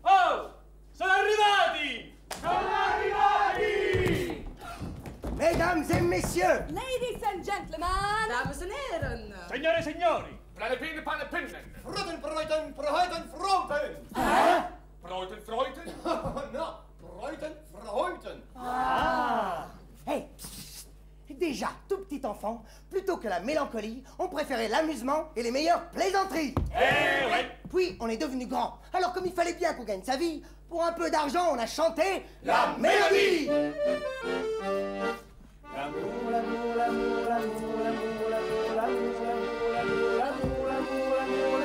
Oh! Sono arrivati! Sono arrivati! Mesdames et messieurs! Ladies and gentlemen! Dames en heren! Signore e signori! Planepine, panepinnen! Freuden, freuden, freuden, freuden! Freuden, freuden? Non, freuden, freuden! Ah! Hey! Déjà, tout petit enfant, plutôt que la mélancolie, on préférait l'amusement et les meilleures plaisanteries. Eh ouais! Puis, on est devenu grand. Alors, comme il fallait bien qu'on gagne sa vie, pour un peu d'argent, on a chanté la mélodie. L'amour, L'amour, l'amour, l'amour, l'amour, l'amour, l'amour, l'amour, l'amour, l'amour, l'amour,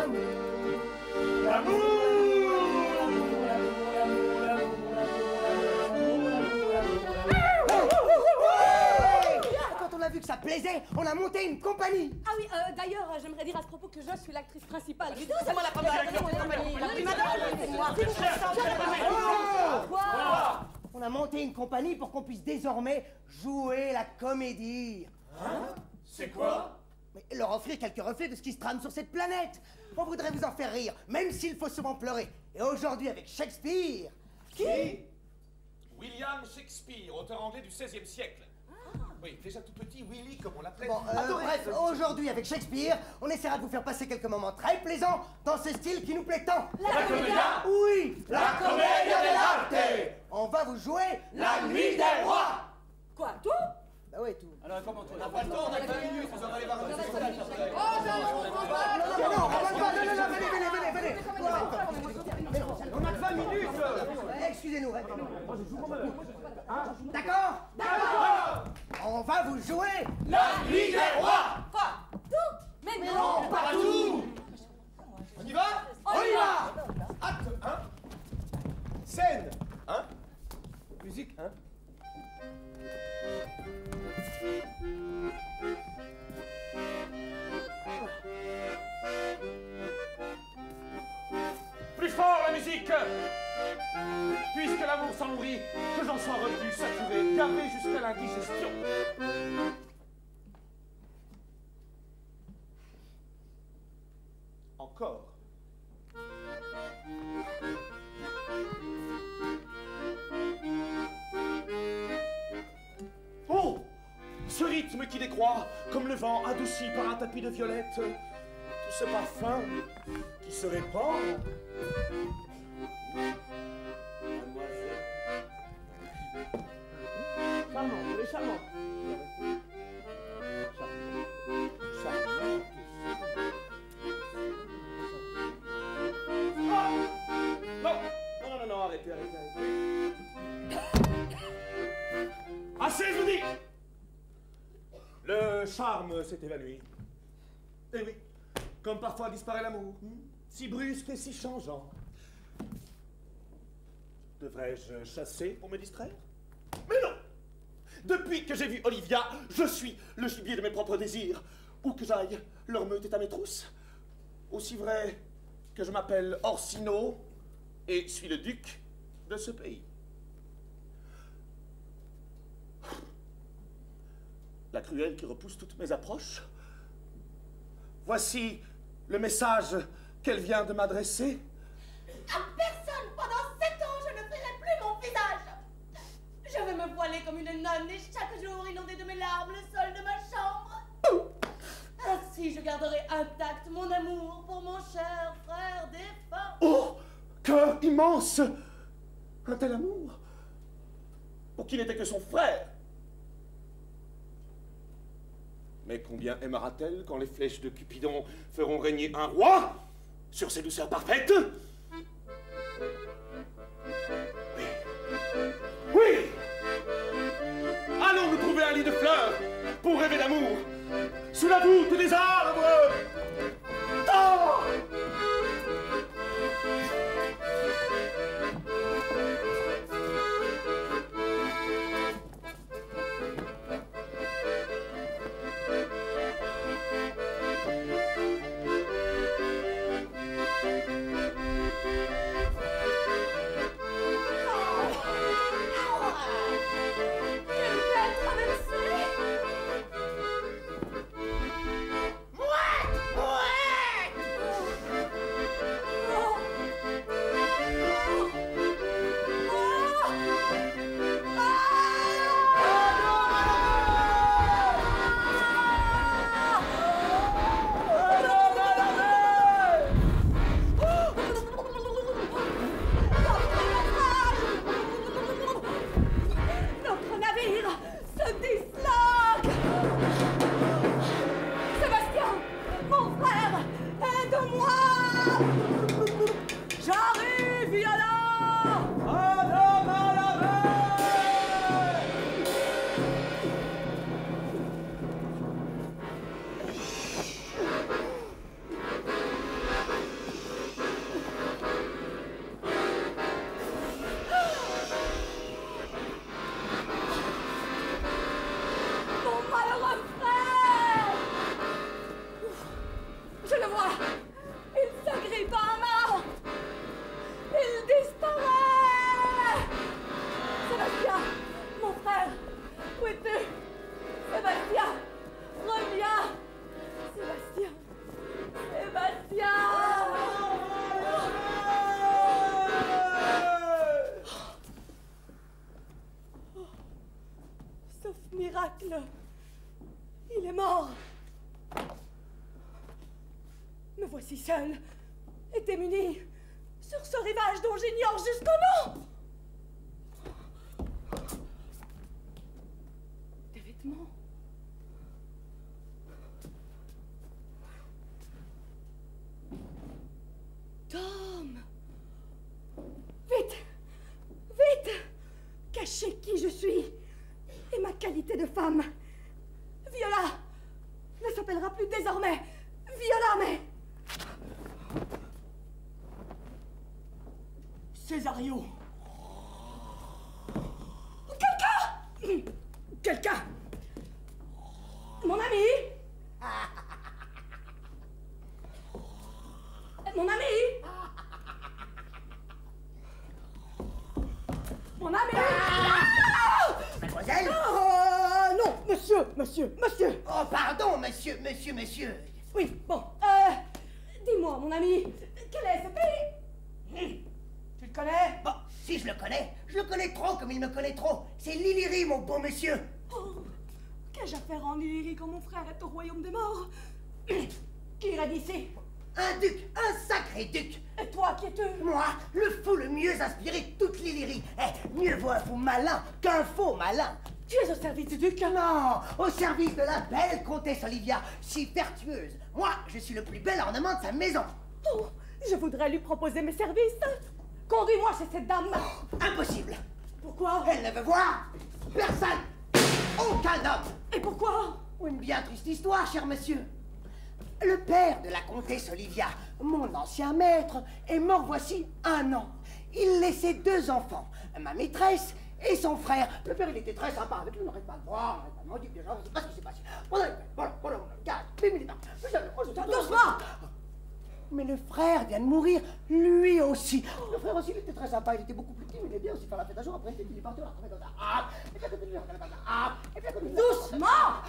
l'amour. Quand on a vu que ça plaisait, on a monté une compagnie. Ah oui, d'ailleurs, j'aimerais dire à ce propos que je suis l'actrice principale. Du tout, C'est moi la première actrice de la compagnie. La prima donna, c'est moi. Quoi? On a monté une compagnie pour qu'on puisse désormais jouer la comédie. C'est quoi? Mais leur offrir quelques reflets de ce qui se trame sur cette planète. On voudrait vous en faire rire, même s'il faut souvent pleurer. Et aujourd'hui, avec Shakespeare... Qui? William Shakespeare, auteur anglais du XVIe siècle. Oui, déjà tout petit, Willy, comme on l'appelait. Bon, bref, aujourd'hui, avec Shakespeare, on essaiera de vous faire passer quelques moments très plaisants dans ce style qui nous plaît tant. La comédia? Oui, La commedia dell'arte! on va vous jouer La nuit des rois! Quoi, tout? Bah ouais, tout. Alors, comment toi? On n'a pas le temps, on a que 20 minutes, vous en allez voir un Non, venez. On a que 20 minutes. Excusez-nous. D'accord? D'accord. On va vous jouer La nuit des rois! Quoi? Tout? Mais non! Pas tout! On y va? On y va! Acte 1. Scène 1. Musique 1. Plus fort la musique! Puisque l'amour s'en nourrit, que j'en sois revenu saturé, gavé jusqu'à l'indigestion. Encore. Oh! Ce rythme qui décroît, comme le vent adouci par un tapis de violette. Tout ce parfum qui se répand. Mademoiselle. Charmant, elle est charmante. Charmante. Ah! Non, arrêtez. Assez, je vous dis! Le charme s'est évanoui. Eh oui, comme parfois disparaît l'amour, si brusque et si changeant. Devrais-je chasser pour me distraire? Mais non! Depuis que j'ai vu Olivia, je suis le gibier de mes propres désirs. Où que j'aille, leur meute est à mes trousses. Aussi vrai que je m'appelle Orsino et suis le duc de ce pays. La cruelle qui repousse toutes mes approches. Voici le message qu'elle vient de m'adresser. À personne pendant 7 ans, je ne ferai plus mon visage. Je vais me voiler comme une nonne et chaque jour inonder de mes larmes le sol de ma chambre. Ainsi, je garderai intact mon amour pour mon cher frère défunt. Oh, cœur immense! Un tel amour pour qui n'était que son frère. Mais combien aimera-t-elle quand les flèches de Cupidon feront régner un roi sur ses douceurs parfaites? Oui. Oui! Allons nous trouver un lit de fleurs pour rêver d'amour sous la voûte des arbres. Oh! Quelle belle traversée! Il est mort. Me voici seule et démunie sur ce rivage dont j'ignore jusqu'au nom. Des vêtements. Tom! Vite! Vite! Cachez qui je suis et ma qualité de femme. Viola ne s'appellera plus désormais Viola, mais... Césario. Quelqu'un! Quelqu'un! Mon ami! Mon ami! Mon ami! Mademoiselle? Non, monsieur! Oh, pardon, monsieur. Oui, bon, dis-moi, mon ami, quel est ce pays? Tu le connais? Bon, si je le connais trop comme il me connaît trop. C'est l'Illyrie, mon bon monsieur. Oh, qu'ai-je à faire en Illyrie quand mon frère est au royaume des morts? Qui irait d'ici? Un duc, un sacré duc. Et toi, qui es-tu? Moi, le fou le mieux inspiré de toute l'Illyrie. Mieux vaut un fou malin qu'un faux malin. Tu es au service du duc? Non, au service de la belle comtesse Olivia, si vertueuse. Moi, je suis le plus bel ornement de sa maison. Oh, je voudrais lui proposer mes services. Conduis-moi chez cette dame. Impossible. Pourquoi? Elle ne veut voir personne. Aucun homme. Et pourquoi? Une bien triste histoire, cher monsieur. Le père de la comtesse Olivia, mon ancien maître, est mort voici 1 an. Il laissait 2 enfants, ma maîtresse et son frère. Le père, il était très sympa avec lui, il n'arrête pas de boire, il n'arrête pas de manger, je ne sais pas ce qui s'est passé. Voilà, doucement. Mais le frère vient de mourir, lui aussi. Le frère aussi, il était très sympa, il était beaucoup plus petit, mais il aimait bien aussi faire la fête un jour. Après, il est parti, on l'a retrouvé comme ça. Doucement!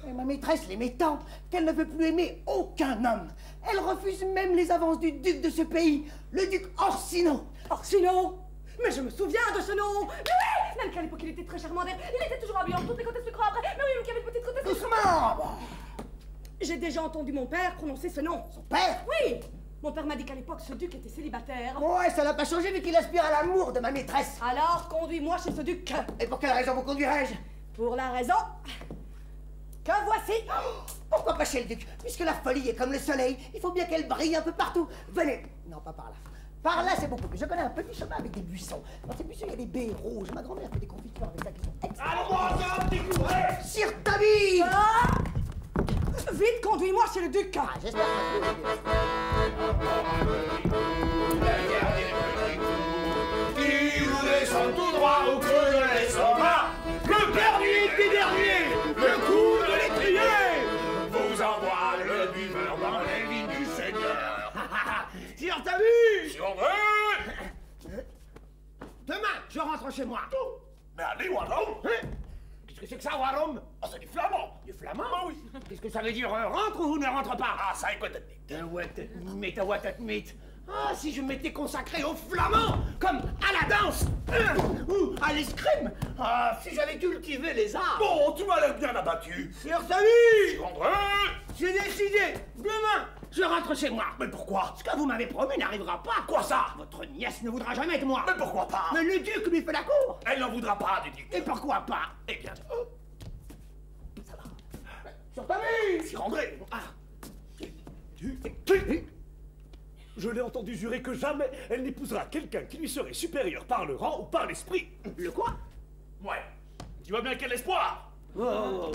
Et ma maîtresse l'aimait tant qu'elle ne veut plus aimer aucun homme. Elle refuse même les avances du duc de ce pays, le duc Orsino. Orsino? Mais je me souviens de ce nom! Mais oui! Même qu'à l'époque, il était très charmant d'air. Il était toujours habillé en toutes les comtesses le croient après. Mais oui, même qu'il y avait une petite comtesse. Doucement! J'ai déjà entendu mon père prononcer ce nom. Son père? Oui! Mon père m'a dit qu'à l'époque, ce duc était célibataire. Ouais, ça n'a pas changé vu qu'il aspire à l'amour de ma maîtresse. Alors, conduis-moi chez ce duc. Et pour quelle raison vous conduirais-je? Pour la raison que voici. Pourquoi pas chez le duc? Puisque la folie est comme le soleil, il faut bien qu'elle brille un peu partout. Venez. Non, pas par là. Par là, c'est beaucoup plus. Je connais un petit chemin avec des buissons. Dans ces buissons, il y a des baies rouges. Ma grand-mère fait des confitures avec ça qui sont Allons-moi, c'est un petit coup, allez! Sire Tabi! Ah! Vite, conduis-moi chez le duc. Ah, j'espère Qui nous descend tout droit au creux de l'estomac, le dernier des derniers, le coup de l'étrier, vous envoie le buveur dans les vignes du Seigneur. Sire Tabi! Si on veut... Demain, je rentre chez moi. Mais allez, Warom! Qu'est-ce que c'est que ça, Warom? Oh, c'est du flamand! Du flamand? Ah oui! Qu'est-ce que ça veut dire? Rentre ou ne rentre pas? Ah, ça écoute. Mythe. Ah, si je m'étais consacré au flamand, comme à la danse, ou à l'escrime. Ah, si j'avais cultivé les arts. Bon, tu m'as l'air bien abattu. Sire Tabi! André! J'ai décidé. Demain, je rentre chez moi. Mais pourquoi? Ce que vous m'avez promis n'arrivera pas. Quoi ça? Votre nièce ne voudra jamais de moi. Mais pourquoi pas? Mais le duc lui fait la cour. Elle n'en voudra pas du duc. Et pourquoi pas? Eh bien, Ça va. Sire Tabi! Sire André! Ah. Je l'ai entendu jurer que jamais elle n'épousera quelqu'un qui lui serait supérieur par le rang ou par l'esprit. Le quoi? Ouais. Tu vois bien quel espoir? Oh,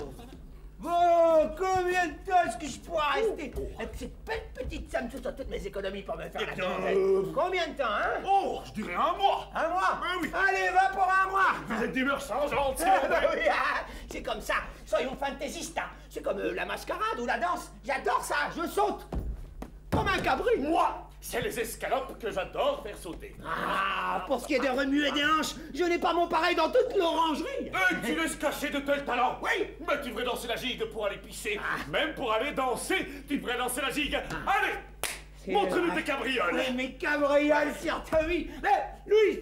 combien de temps est-ce que je pourrais rester avec cette belle petite somme sur toutes mes économies pour me faire la quinzaine? Combien de temps, hein? Oh, je dirais 1 mois. 1 mois? Oui. Allez, va pour 1 mois! Vous êtes d'humeur changeante, Ah, bah oui, ah, c'est comme ça, soyons fantaisistes, hein. C'est comme la mascarade ou la danse, j'adore ça, je saute comme un cabri. Moi, c'est les escalopes que j'adore faire sauter. Ah, pour ce qui est de remuer des hanches, je n'ai pas mon pareil dans toute l'orangerie. Et tu laisses cacher de tels talents. Oui. Mais tu devrais danser la gigue pour aller pisser. Même pour aller danser, tu devrais danser la gigue. Allez, montre-nous tes cabrioles. Oui, mes cabrioles, Sire Tabi. Louis,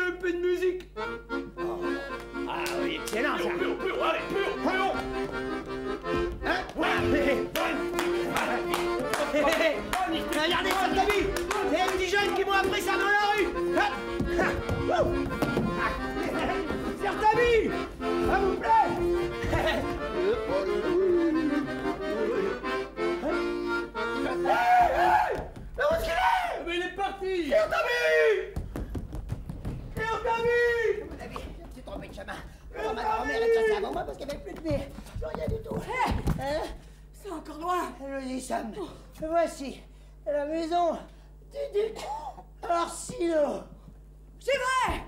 un peu de musique. Ah oui, excellent ça. Plus haut, allez, plus haut. Hein? Regardez, sœur Tabi! C'est les petits jeunes qui m'ont appris ça dans la rue! Sœur Tabi! Ça vous plaît? Mais où est-ce qu'il est? Mais il est parti! Sœur Tabi! Sœur Tabi! Je me suis trompé de chemin. Ma grand-mère est passée avant moi parce qu'il n'y avait plus de nez. Rien du tout. Hein? C'est encore loin. Nous y sommes. Voici la maison du duc Orsino. C'est vrai.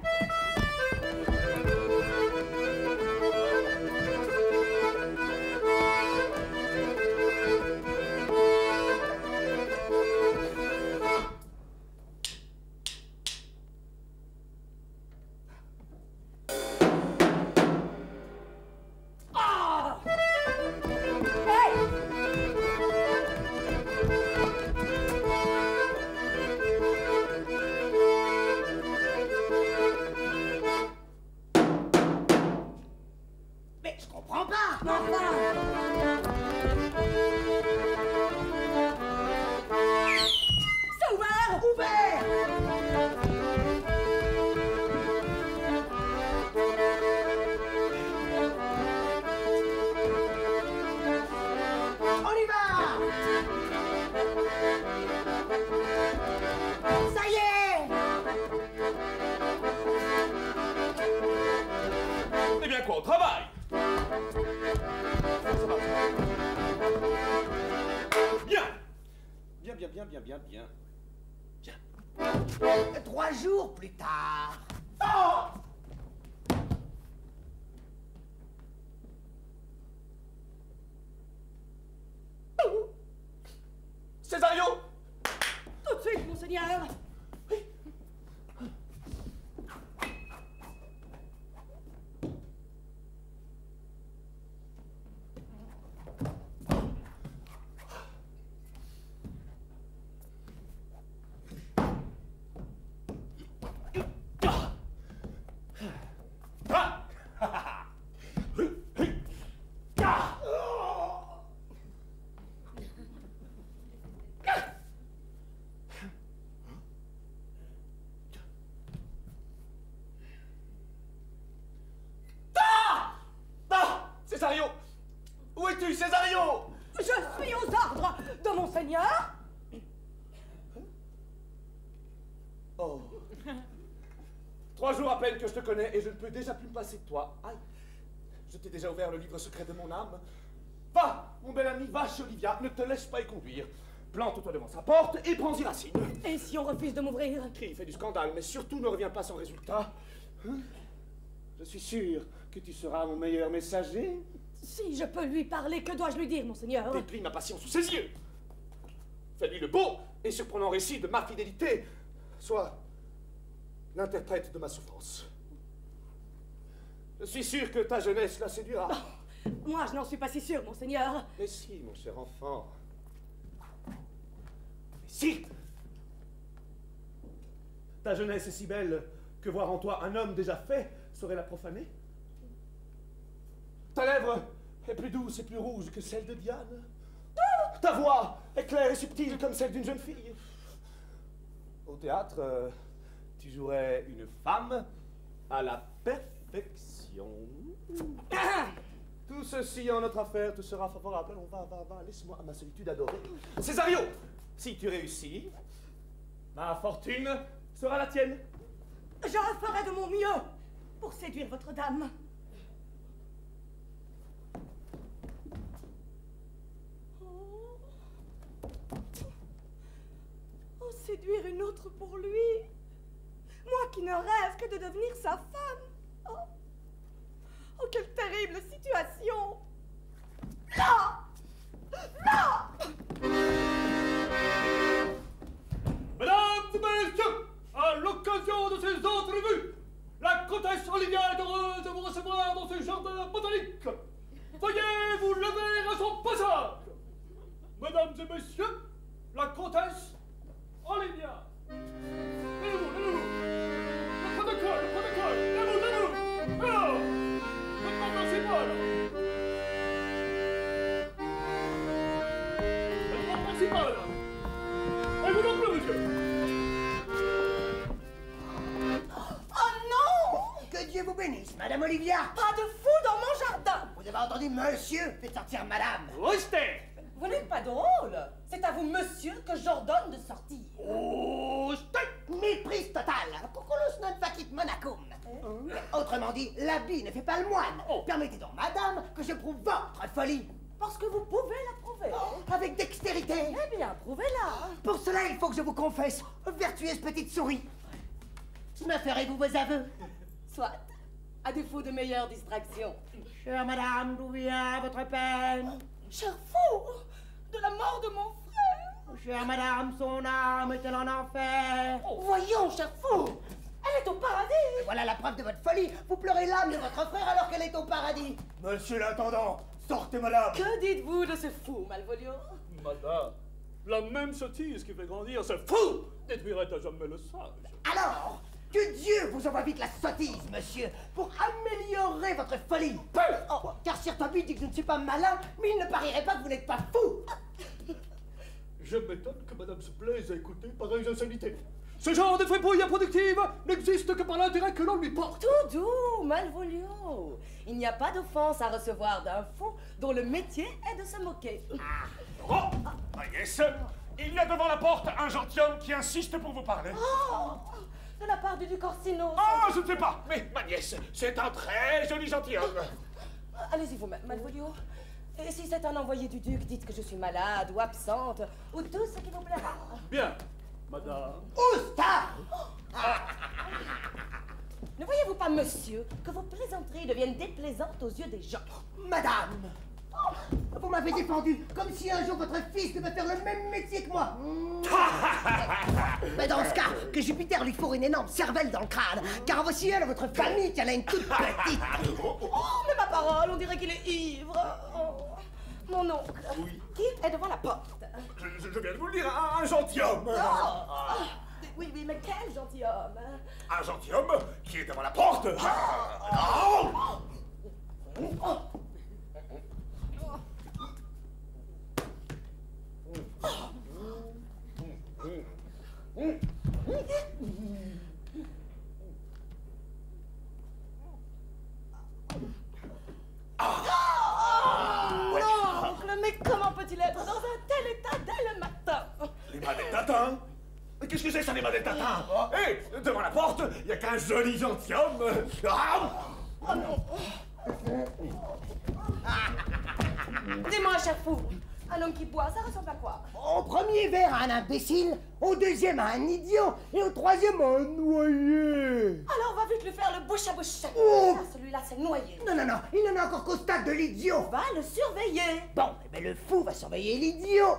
Mais je comprends pas. C'est ouvert. Ouvert. On y va. Ça y est. Eh bien quoi, au travail. Bien. Bien. 3 jours plus tard. Césario! Tout de suite, monseigneur. Césario! Où es-tu, Césario? Je suis aux ordres de monseigneur. Oh. 3 jours à peine que je te connais et je ne peux déjà plus me passer de toi. Aïe. Je t'ai déjà ouvert le livre secret de mon âme. Va, mon bel ami, va chez Olivia, ne te laisse pas y conduire. Plante-toi devant sa porte et prends-y racine. Et si on refuse de m'ouvrir? Crie, fait du scandale, mais surtout ne reviens pas sans résultat. Hein? Je suis sûr que tu seras mon meilleur messager. Si je peux lui parler, que dois-je lui dire, monseigneur? Déplie ma passion sous ses yeux. Fais-lui le beau et surprenant récit de ma fidélité. Sois l'interprète de ma souffrance. Je suis sûr que ta jeunesse la séduira. Oh, moi, je n'en suis pas si sûre, monseigneur. Mais si, mon cher enfant. Mais si! Ta jeunesse est si belle que voir en toi un homme déjà fait saurait la profaner. Ta lèvre est plus douce et plus rouge que celle de Diane. Ta voix est claire et subtile comme celle d'une jeune fille. Au théâtre, tu jouerais une femme à la perfection. Tout ceci en notre affaire te sera favorable. Allons, va, laisse-moi à ma solitude adorée. Césario, si tu réussis, ma fortune sera la tienne. Je ferai de mon mieux pour séduire votre dame. Oh, séduire une autre pour lui. Moi qui ne rêve que de devenir sa femme. Oh, quelle terrible situation. Non! Non! Mesdames et messieurs, à l'occasion de ces entrevues, la comtesse Olivia est heureuse de vous recevoir dans ce jardin botanique. Veuillez vous lever à son passage. Mesdames et messieurs, la comtesse Olivia. Levez-vous. Le protocole, levez-vous. Alors, bénisse, Madame Olivia. Pas de fou dans mon jardin. Vous avez entendu, monsieur? Faites sortir Madame. Restez! Vous n'êtes pas drôle. C'est à vous, monsieur, que j'ordonne de sortir. Oh, stop! Méprise totale. Cuculus non facit monachum. Autrement dit, l'habit ne fait pas le moine. Permettez donc, Madame, que je prouve votre folie. Parce que vous pouvez la prouver. Avec dextérité. Eh bien, prouvez-la. Pour cela, il faut que je vous confesse, vertueuse petite souris. Me ferez-vous vos aveux? Soit, à défaut de meilleures distractions. Chère Madame, d'où vient votre peine? Cher fou, de la mort de mon frère. Chère Madame, son âme est-elle en enfer? Voyons, cher fou, elle est au paradis. Et voilà la preuve de votre folie. Vous pleurez l'âme de votre frère alors qu'elle est au paradis. Monsieur l'intendant, sortez madame. Que dites-vous de ce fou, Malvolio? Madame, la même sottise qui fait grandir ce fou détruirait à jamais le sage. Alors, que Dieu vous envoie vite la sottise, monsieur, pour améliorer votre folie. Oh, car Sir Toby dit que je ne suis pas malin, mais il ne parierait pas que vous n'êtes pas fou. Je m'étonne que madame se plaise à écouter pareilles insanités. Ce genre de fripouille improductive n'existe que par l'intérêt que l'on lui porte. Tout doux, Malvolio. Il n'y a pas d'offense à recevoir d'un fou dont le métier est de se moquer. Oh, Agnès, il y a devant la porte un gentilhomme qui insiste pour vous parler. Oh, de la part du duc Orsino. Ah, je ne sais pas, mais ma nièce, c'est un très joli gentilhomme. Allez-y vous-même, Malvolio. Et si c'est un envoyé du duc, dites que je suis malade ou absente, ou tout ce qui vous plaira. Bien, madame. Ousta! Ne voyez-vous pas, monsieur, que vos plaisanteries deviennent déplaisantes aux yeux des gens? Madame, vous m'avez défendu comme si un jour votre fils devait faire le même métier que moi. Mais dans ce cas, que Jupiter lui fourre une énorme cervelle dans le crâne, car voici elle, votre famille, qui en a une toute petite. Oh, mais ma parole, on dirait qu'il est ivre. Oh. Mon oncle, qui est devant la porte? Je viens de vous le dire, un gentilhomme. Oui, mais quel gentilhomme? Un gentilhomme qui est devant la porte. Oncle, mais comment peut-il être dans un tel état dès le matin? Les mains des tatins. Mais qu'est-ce que c'est ça, les mains des tatins? Hé, devant la porte, il n'y a qu'un joli gentilhomme. Oh non. Dis-moi, cher fou, un homme qui boit, ça ressemble à quoi? Au premier verre à un imbécile, au deuxième à un idiot, et au troisième à un noyé. Alors on va vite lui faire le bouche à bouche. Oh. Ah, celui-là, c'est noyé. Non, il n'en a encore qu'au stade de l'idiot. On va le surveiller. Bon, mais le fou va surveiller l'idiot.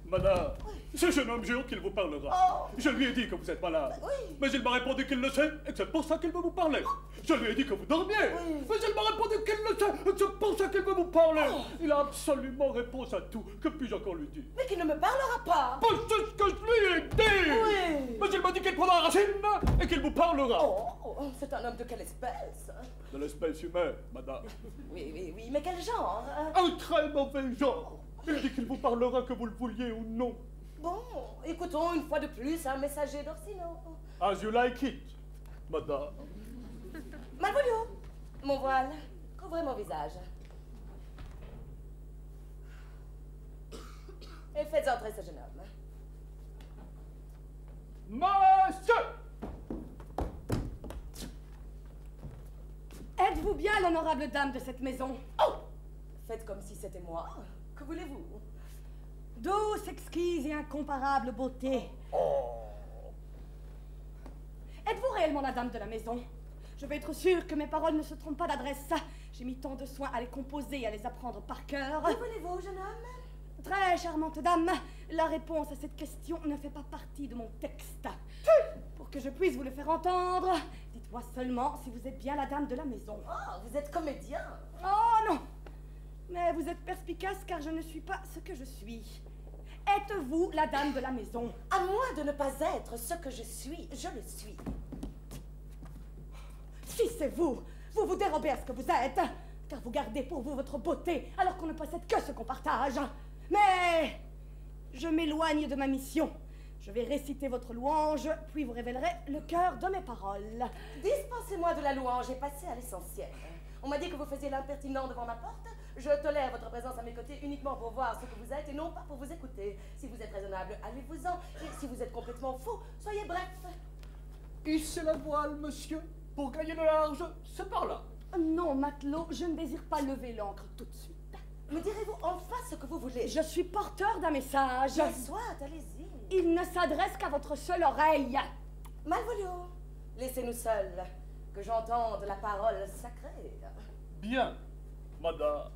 Madame, ce jeune homme jure qu'il vous parlera. Je lui ai dit que vous êtes malade. Mais il m'a répondu qu'il le sait et que c'est pour ça qu'il veut vous parler. Je lui ai dit que vous dormiez. Mais il m'a répondu qu'il le sait et que c'est pour ça qu'il veut vous parler. Il a absolument réponse à tout. Que puis-je encore lui dire? Mais qu'il ne me parlera pas. C'est ce que je lui ai dit. Oui. Mais il m'a dit qu'il prendra racine et qu'il vous parlera. Oh, c'est un homme de quelle espèce? De l'espèce humaine, madame. Oui, mais quel genre? Un très mauvais genre. Il dit qu'il vous parlera que vous le vouliez ou non. Bon, écoutons une fois de plus un messager d'Orsino. As you like it, madame. Malvolio, mon voile, couvrez mon visage. Et faites entrer ce jeune homme. Monsieur! Êtes-vous bien l'honorable dame de cette maison? Oh! Faites comme si c'était moi. Que voulez-vous? Douce, exquise et incomparable beauté. Êtes-vous réellement la dame de la maison? Je veux être sûre que mes paroles ne se trompent pas d'adresse. J'ai mis tant de soin à les composer et à les apprendre par cœur. Que voulez-vous, jeune homme? Très charmante dame, la réponse à cette question ne fait pas partie de mon texte. Pour que je puisse vous le faire entendre, dites-moi seulement si vous êtes bien la dame de la maison. Oh, vous êtes comédien. Oh non! Mais vous êtes perspicace car je ne suis pas ce que je suis. Êtes-vous la dame de la maison? À moins de ne pas être ce que je suis, je le suis. Si c'est vous, vous vous dérobez à ce que vous êtes, car vous gardez pour vous votre beauté alors qu'on ne possède que ce qu'on partage. Mais je m'éloigne de ma mission. Je vais réciter votre louange, puis vous révélerez le cœur de mes paroles. Dispensez-moi de la louange et passez à l'essentiel. On m'a dit que vous faisiez l'impertinent devant ma porte. Je tolère votre présence à mes côtés uniquement pour voir ce que vous êtes et non pas pour vous écouter. Si vous êtes raisonnable, allez-vous-en. Et si vous êtes complètement faux, soyez bref. Hissez la voile, monsieur. Pour gagner le large, c'est par là. Non, matelot, je ne désire pas lever l'ancre tout de suite. Me direz-vous enfin ce que vous voulez? Je suis porteur d'un message. Bien soit, allez-y. Il ne s'adresse qu'à votre seule oreille. Malvolio, laissez-nous seuls, que j'entende la parole sacrée. Bien, madame.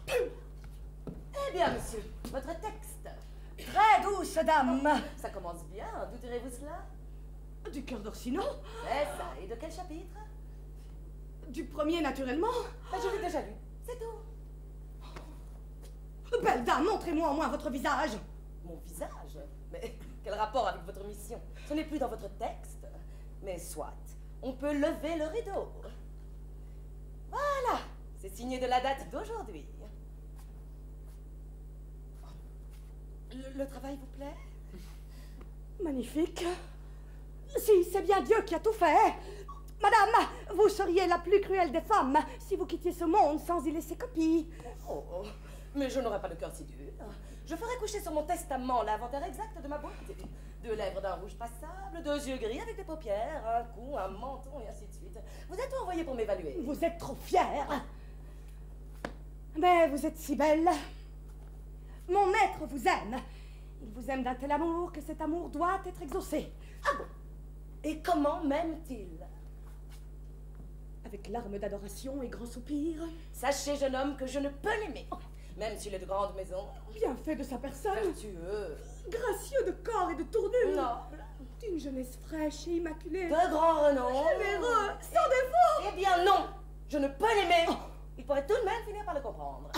Eh bien, monsieur, votre texte. Très douce dame. Ça commence bien, d'où tirez-vous cela? Du cœur d'Orsino. C'est ça, et de quel chapitre? Du premier, naturellement. Je l'ai déjà lu, c'est tout. Belle dame, montrez-moi au moins votre visage. Mon visage? Mais quel rapport avec votre mission? Ce n'est plus dans votre texte. Mais soit, on peut lever le rideau. Voilà, c'est signé de la date d'aujourd'hui. Le travail vous plaît? Magnifique. Si, c'est bien Dieu qui a tout fait. Madame, vous seriez la plus cruelle des femmes si vous quittiez ce monde sans y laisser copie. Oh, mais je n'aurais pas le cœur si dur. Je ferai coucher sur mon testament l'inventaire exact de ma beauté. 2 lèvres d'un rouge passable, 2 yeux gris avec des paupières, un cou, un menton et ainsi de suite. Vous êtes envoyé pour m'évaluer. Vous êtes trop fière. Mais vous êtes si belle. Mon maître vous aime. Il vous aime d'un tel amour que cet amour doit être exaucé. Ah bon? Et comment m'aime-t-il? Avec larmes d'adoration et grands soupirs. Sachez, jeune homme, que je ne peux l'aimer. Même s'il est de grande maison. Bien fait de sa personne. Vertueux. Gracieux de corps et de tournure. Noble. D'une jeunesse fraîche et immaculée. De grand renom. Généreux, sans défaut. Eh bien non, je ne peux l'aimer. Il pourrait tout de même finir par le comprendre.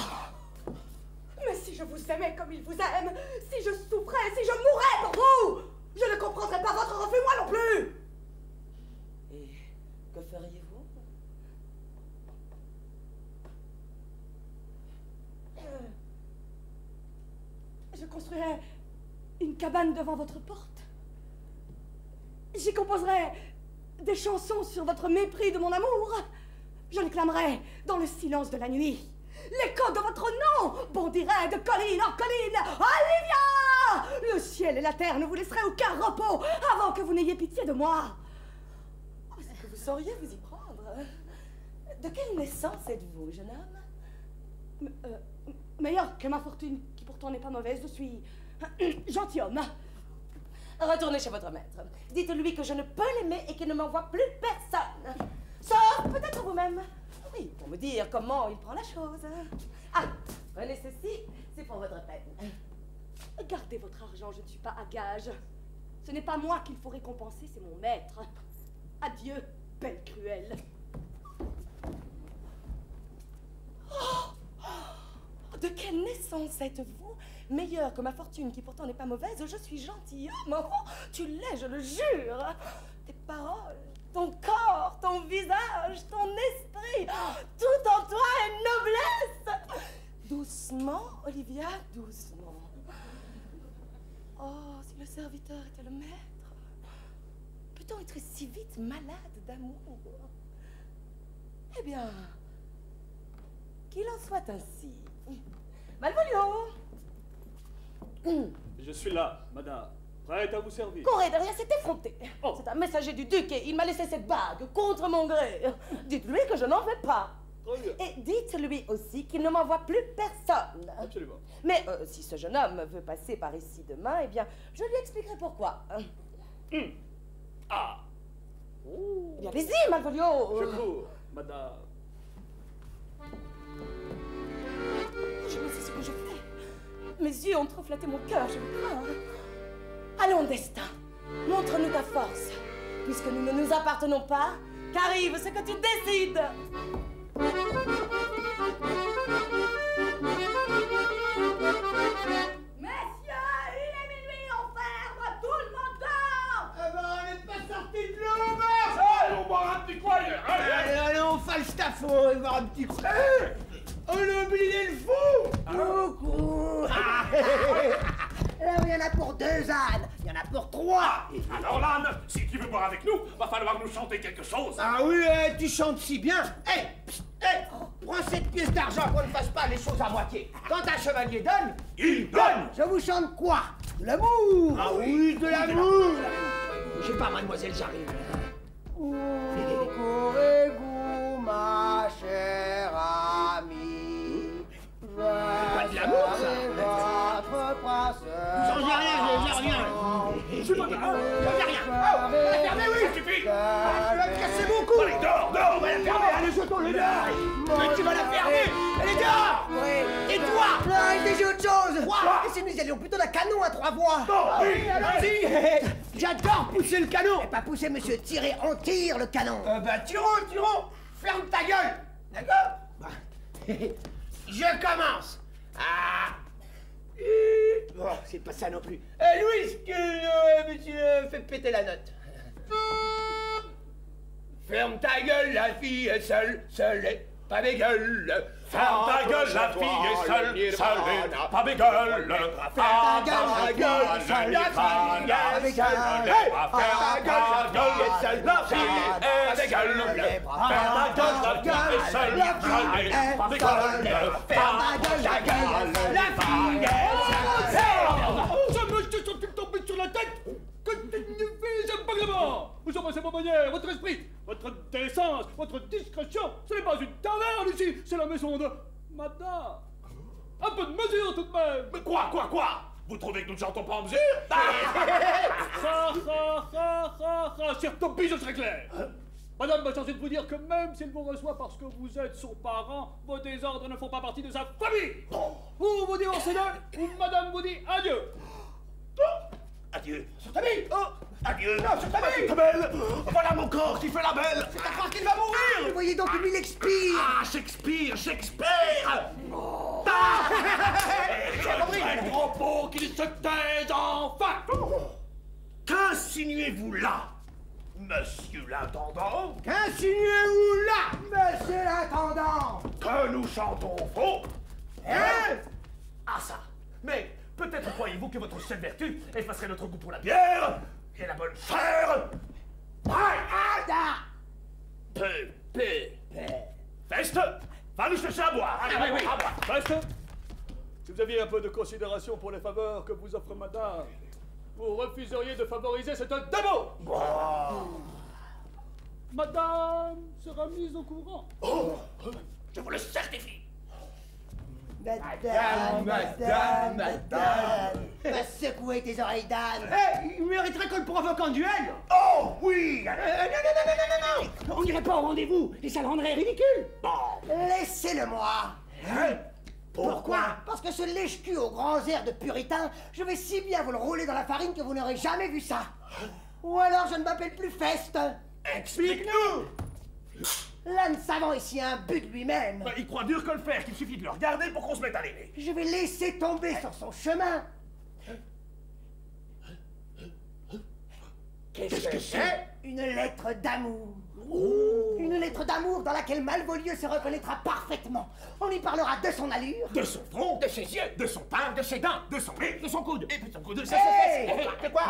Mais si je vous aimais comme il vous aime, si je souffrais, si je mourais pour vous, je ne comprendrais pas votre refus, moi non plus. Et que feriez-vous? Je construirais une cabane devant votre porte. J'y composerais des chansons sur votre mépris de mon amour. Je les clamerais dans le silence de la nuit. L'écho de votre nom bondirait de colline en colline. Olivia! Le ciel et la terre ne vous laisseraient aucun repos avant que vous n'ayez pitié de moi. Est-ce que vous sauriez vous y prendre? De quelle naissance êtes-vous, jeune homme? Meilleure que ma fortune, qui pourtant n'est pas mauvaise, je suis gentilhomme. Retournez chez votre maître. Dites-lui que je ne peux l'aimer et qu'il ne m'envoie plus personne. Sauf peut-être vous-même. Oui, pour me dire comment il prend la chose. Ah, prenez ceci, c'est pour votre peine. Gardez votre argent, je ne suis pas à gage. Ce n'est pas moi qu'il faut récompenser, c'est mon maître. Adieu, belle cruelle. De quelle naissance êtes-vous? Meilleure que ma fortune, qui pourtant n'est pas mauvaise, je suis gentilhomme. Oh, tu l'es, je le jure. Tes paroles, ton corps, ton visage, ton esprit, tout en toi est noblesse. Doucement, Olivia, doucement. Oh, si le serviteur était le maître, peut-on être si vite malade d'amour? Eh bien, qu'il en soit ainsi. Malvolio! Je suis là, madame, prête à vous servir. Courez derrière cet effronté. Oh. C'est un messager du duc et il m'a laissé cette bague contre mon gré. Dites-lui que je n'en veux pas. Très bien. Et dites-lui aussi qu'il ne m'envoie plus personne. Absolument. Mais si ce jeune homme veut passer par ici demain, eh bien, je lui expliquerai pourquoi. Ah, Eh bien, allez-y, Malvolio. je cours, madame. Je ne sais ce que je fais. Mes yeux ont trop flatté mon cœur, je le crains. Allons, destin, montre-nous ta force. Puisque nous ne nous appartenons pas, qu'arrive ce que tu décides. Messieurs, il est minuit, on ferme, tout le monde dort. Ah ben, on n'est pas sorti de l'eau, Allons boire un petit coin, allez, on Falstaff, on va voir un petit coup. On a oublié le fou. Coucou. Là, il y en a pour 2 ânes, il y en a pour 3. Alors l'âne, si tu veux boire avec nous, va falloir nous chanter quelque chose. Ah oui, tu chantes si bien. Hé, prends cette pièce d'argent qu'on ne fasse pas les choses à moitié. Quand un chevalier donne, Il donne. je vous chante quoi? De l'amour. Ah oui, de l'amour. Je sais pas, mademoiselle, j'arrive. Où courez-vous, ma chère amie? Pas de l'amour, ça. Votre princesse. J'en ai rien, j'en ai rien. Je suis pas là, j'en ai rien. Oh, la fermer, oui, ça suffit. Tu vas me casser mon cou. Allez, dehors, dehors, on va la fermer. Allez, jetons-le dehors. Mais tu vas la fermer. Elle est dehors. Oui. Et toi? Non, il fait autre chose. Quoi? Et si nous allions plutôt d'un canon à 3 voix? Non, oui, allons-y. J'adore pousser le canon. Et pas pousser, monsieur, tirer, on tire le canon. Bah, tirons. Ferme ta gueule. D'accord? Je commence. Ah. Oh, c'est pas ça non plus. Louise, monsieur, fais péter la note. Ferme ta gueule, la fille est seule est pas bégueule. Ferme ta gueule, la fille est seule est pas bégueule. Ferme ta gueule, seule la fille est bégueule. Ferme ta gueule, la fille est bégueule. Ferme ta gueule, la fille est seule pas bégueule. Ferme ta gueule, La fille est Ça me jetait sont-ils tombés sur la tête? J'aime pas vraiment. Vous embrassez vos manières, votre esprit, votre décence, votre discrétion. Ce n'est pas une taverne ici, c'est la maison de madame. Un peu de mesure tout de même. Mais quoi? Vous trouvez que nous ne chantons pas en mesure? Sir Toby, je serai clair. Madame m'a chargé de vous dire que même s'il vous reçoit parce que vous êtes son parent, vos désordres ne font pas partie de sa famille. Ou vous divorcez d'eux, ou madame vous dit adieu. Adieu. sur ta vie. Oh, adieu. Non, sur ta vie. Ta belle. Voilà mon corps qui fait la belle. C'est à croire qu'il va mourir. voyez donc comme il expire. Ah, Shakespeare. J'ai compris. Un propos qu'il se taise enfin. Qu'insinuez-vous là, monsieur l'intendant? Qu'insinuez-vous là, monsieur l'intendant? Que nous chantons faux? Hein? Ah ça. Mais peut-être croyez-vous que votre seule vertu effacerait notre goût pour la bière et la bonne chair? Feste, va nous chercher à boire. Allez, oui. À boire. Reste. Si vous aviez un peu de considération pour les faveurs que vous offre madame, vous refuseriez de favoriser cette dame. Madame sera mise au courant. Oh, je vous le certifie. Madame. Va secouer tes oreilles d'âne. Il mériterait qu'on le provoque en duel. Oh, oui. Non. On n'irait pas au rendez-vous et ça le rendrait ridicule. Laissez-le-moi. Pourquoi? Parce que ce lèche-cul aux grands airs de puritain, je vais si bien vous le rouler dans la farine que vous n'aurez jamais vu ça. Ou alors je ne m'appelle plus Feste. Explique-nous. L'âne savant ici a un but de lui-même. Il croit dur que le fer, qu'il suffit de le regarder pour qu'on se mette à l'aimer. Je vais laisser tomber sur son chemin. Qu'est-ce que c'est? Une lettre d'amour. Une lettre d'amour dans laquelle Malvolio se reconnaîtra parfaitement. On y parlera de son allure, De son front, De ses yeux, de son teint, de ses dents, de son nez, de son coude, et de son coup de de ses ses Hey. fesses. C'est quoi?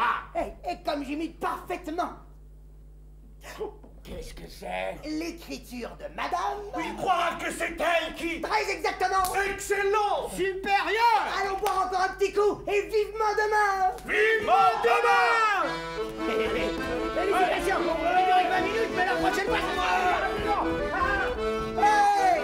et comme j'imite parfaitement Qu'est-ce que c'est? l'écriture de madame. Il croira que c'est elle qui... Très exactement. Excellent! Supérieur! Allons boire encore un petit coup et vivement demain. Vivement demain! Félicitations! On va durer 20 minutes, mais la prochaine fois, Hey!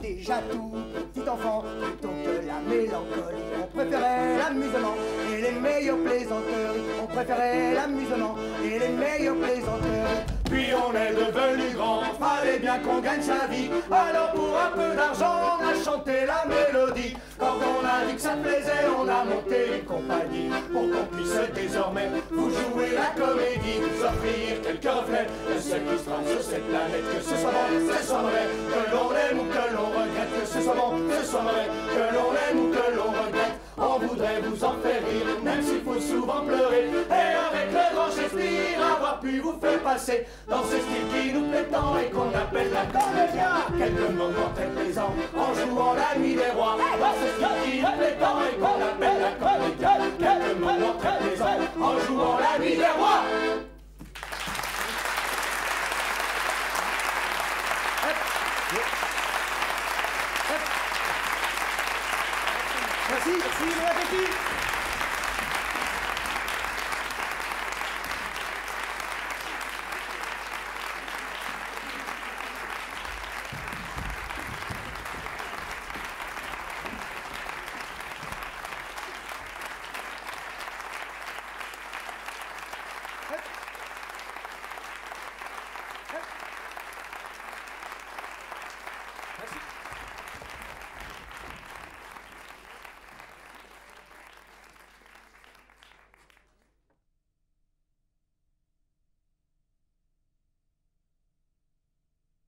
Déjà tout petit enfant, plutôt que la mélancolie, on préférait l'amusement et les meilleures plaisanteries. On préférait l'amusement et les meilleures plaisanteries. Puis on est devenu grand, fallait bien qu'on gagne sa vie. Alors pour un peu d'argent, on a chanté la mélodie. Quand on a dit que ça plaisait, on a monté une compagnie. Pour qu'on puisse désormais vous jouer la comédie, vous offrir quelques reflets de ce qui se trame sur cette planète. Que ce soit bon, que ce soit mauvais, que l'on aime ou que l'on regrette. Que ce soit bon, que ce soit mauvais, que l'on aime ou que l'on regrette. On voudrait vous en faire rire, même s'il faut souvent pleurer. Et avec le grand Shakespeare, avoir puis vous fait passer dans ce style qui nous plaît tant et qu'on appelle la comédia. Quelques moments très plaisants en jouant la nuit des rois. Dans ce style qui nous plaît tant et qu'on appelle la comédia. Quelques moments très plaisants en jouant la nuit des rois. Merci, bon appétit.